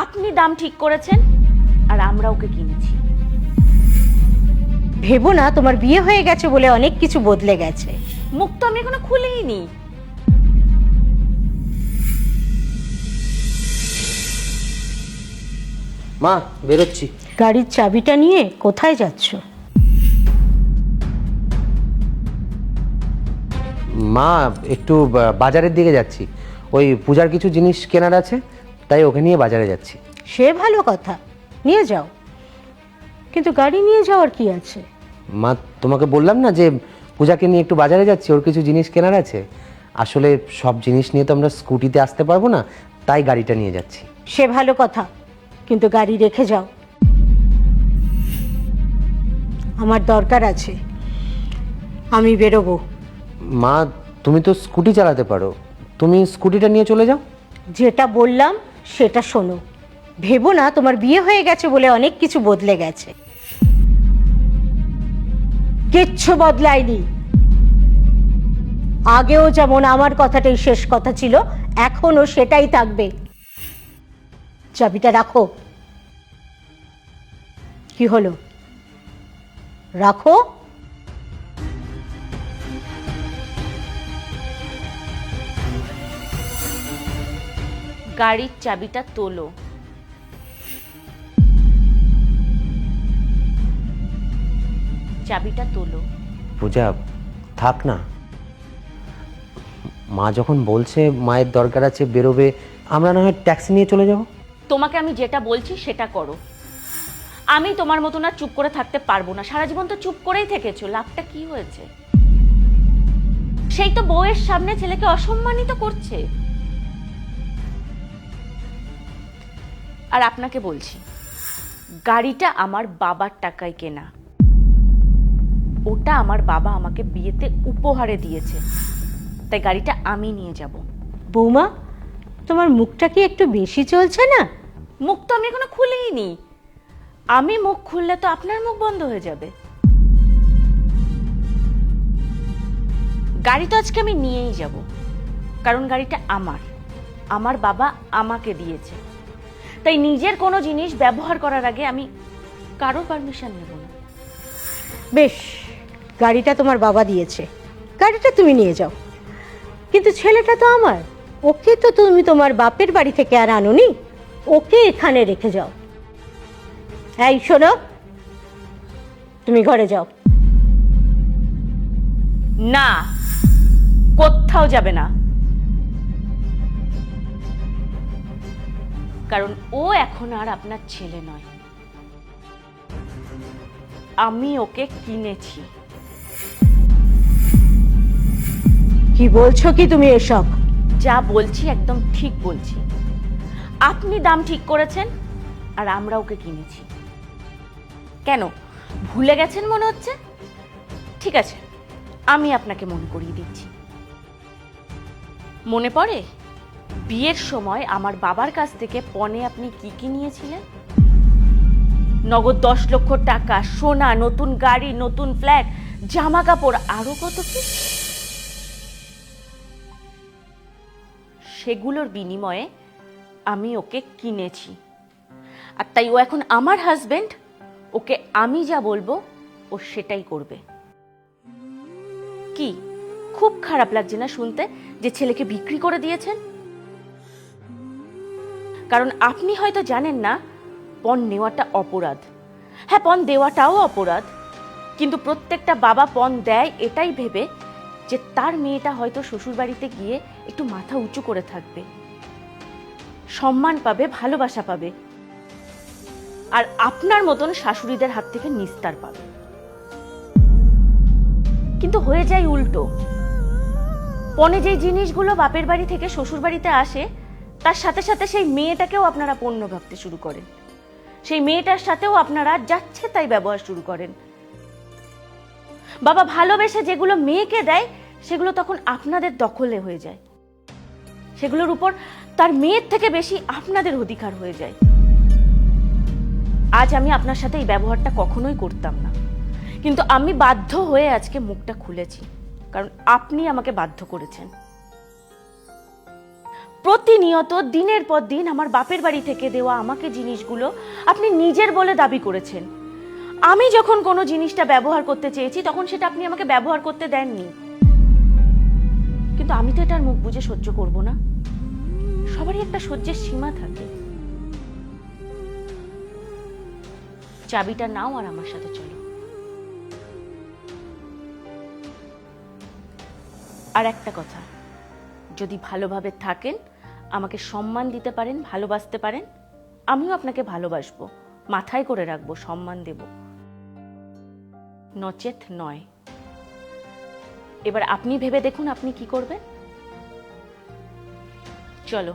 আপনি দাম ঠিক করেছেন আর আমরা ওকে কিনেছি। ভেবো না তোমার বিয়ে হয়ে গেছে বলে অনেক কিছু বদলে গেছে। মুখ তো আমি এখনো খুলিনি। মা, বেরোচ্ছি। গাড়ির চাবিটা নিয়ে কোথায় যাচ্ছ? মা, একটু বাজারের দিকে যাচ্ছি। ওই পূজার কিছু জিনিস কেনার আছে, তাই ওকে নিয়ে বাজারে যাচ্ছি। সে ভালো কথা, নিয়ে যাও, কিন্তু গাড়ি নিয়ে যাওয়ার কি আছে? মা, তোমাকে বললাম না যে পূজাকে নিয়ে একটু বাজারে যাচ্ছি, ওর কিছু জিনিস কেনার আছে। আসলে সব জিনিস নিয়ে তো আমরা স্কুটিতে আসতে পারবো না, তাই গাড়িটা নিয়ে যাচ্ছি। সে ভালো কথা, কিন্তু গাড়ি রেখে যাও, আমার দরকার আছে, আমি বেরোবো। মা, তুমি তো স্কুটি চালাতে পারো, তুমি স্কুটিটা নিয়ে চলে যাও। যেটা বললাম সেটা শোনো। ভেবো না তোমার বিয়ে হয়ে গেছে বলে অনেক কিছু বদলে গেছে। কিচ্ছু বদলায়নি। আগেও যেমন আমার কথাটাই শেষ কথা ছিল, এখনো সেটাই থাকবে। চাবিটা রাখো। কি হলো, রাখো। গাড়ির চাবিটা তোলো। চাবিটা তোলো। পূজা, থাক না। মা যখন বলছে মায়ের দরকার আছে, বেরোবে, আমরা না হয় ট্যাক্সি নিয়ে চলে যাব। তোমাকে আমি যেটা বলছি সেটা করো। আমি তোমার মতো না চুপ করে থাকতে পারবো না। সারা জীবন তো চুপ করেই থেকেছো, লাভটা কি হয়েছে? সেই তো বউয়ের সামনে ছেলেকে অসম্মানিত করছে। আর আপনাকে বলছি, গাড়িটা আমার বাবার টাকায় কেনা। ওটা আমার বাবা আমাকে বিয়েতে উপহারে দিয়েছে, তাই গাড়িটা আমি নিয়ে যাব। বৌমা, তোমার মুখটা কি একটু বেশি চলছে না? মুখ তো আমি এখনো খুলিনি। আমি মুখ খুললে তো আপনার মুখ বন্ধ হয়ে যাবে। গাড়ি তো আজকে আমি নিয়েই যাব, কারণ গাড়িটা আমার বাবা আমাকে দিয়েছে। তাই নিজের কোনো জিনিস ব্যবহার করার আগে আমি কারো পারমিশন নেব না। বেশ, গাড়িটা তোমার বাবা দিয়েছে, গাড়িটা তুমি নিয়ে যাও, কিন্তু ছেলেটা তো আমার। ওকে তো তুমি তোমার বাপের বাড়ি থেকে আর আনোনি, ওকে এখানে রেখে যাও। এই শোনো, তুমি ঘরে যাও। না, কোথাও যাবে না, কারণ ও এখন আর আপনার ছেলে নয়। আমি ওকে কিনেছি। কি বলছো কি তুমি এসব? যা বলছি একদম ঠিক বলছি। আপনি দাম ঠিক করেছেন আর আমরা ওকে কিনেছি। কেন, ভুলে গেছেন মনে হচ্ছে? ঠিক আছে, আমি আপনাকে মনে করিয়ে দিচ্ছি। মনে পড়ে বিয়ের সময় আমার বাবার কাছ থেকে পণে আপনি কি কি নিয়েছিলেন? নগদ 10 লক্ষ টাকা, সোনা, নতুন গাড়ি, নতুন ফ্ল্যাট, জামা কাপড়, আরো কত কি। সেগুলোর বিনিময়ে আমি ওকে কিনেছি। আর তাই ও এখন আমার হাজবেন্ড। ওকে আমি যা বলবো ও সেটাই করবে। কি খুব খারাপ লাগছে না শুনতে যে ছেলেকে বিক্রি করে দিয়েছেন? কারণ আপনি হয়তো জানেন না পণ নেওয়াটা অপরাধ। হ্যাঁ, পণ দেওয়াটাও অপরাধ, কিন্তু প্রত্যেকটা বাবা পণ দেয় এটাই ভেবে যে তার মেয়েটা হয়তো শ্বশুরবাড়িতে গিয়ে একটু মাথা উঁচু করে থাকবে, সম্মান পাবে, ভালোবাসা পাবে, আর আপনার মতন শাশুড়িদের হাত থেকে নিস্তার পাবে। কিন্তু হয়ে যায় উল্টো। পণে যেই জিনিসগুলো বাপের বাড়ি থেকে শ্বশুর বাড়িতে আসে, তার সাথে সাথে সেই মেয়েটাকেও আপনারা পণ্য ভাবতে শুরু করেন। সেই মেয়েটার সাথেও আপনারা যাচ্ছে তাই ব্যবহার শুরু করেন। বাবা ভালোবেসে যেগুলো মেয়েকে দেয় সেগুলো তখন আপনাদের দখলে হয়ে যায়। সেগুলোর উপর তার মেয়ের থেকে বেশি আপনাদের অধিকার হয়ে যায়। আজ আমি আপনার সাথে এই ব্যবহারটা কখনোই করতাম না, কিন্তু আমি বাধ্য হয়ে আজকে মুখটা খুলেছি, কারণ আপনি আমাকে বাধ্য করেছেন। প্রতিনিয়ত দিনের পর দিন আমার বাপের বাড়ি থেকে দেওয়া আমাকে জিনিসগুলো আপনি নিজের বলে দাবি করেছেন। আমি যখন কোনো জিনিসটা ব্যবহার করতে চেয়েছি তখন সেটা আপনি আমাকে ব্যবহার করতে দেননি। কিন্তু আমি তো এটার মুখ বুজে সহ্য করব না। সবারই একটা সহ্যের সীমা থাকে। চাবিটা নাও আর আমার সাথে চলো। আর একটা কথা, যদি ভালোভাবে থাকেন, আমাকে সম্মান দিতে পারেন, ভালোবাসতে পারেন, আমিও আপনাকে ভালোবাসবো, মাথায় করে রাখবো, সম্মান দেব, নচেত নয়। এবার আপনি ভেবে দেখুন আপনি কি করবেন। চলো।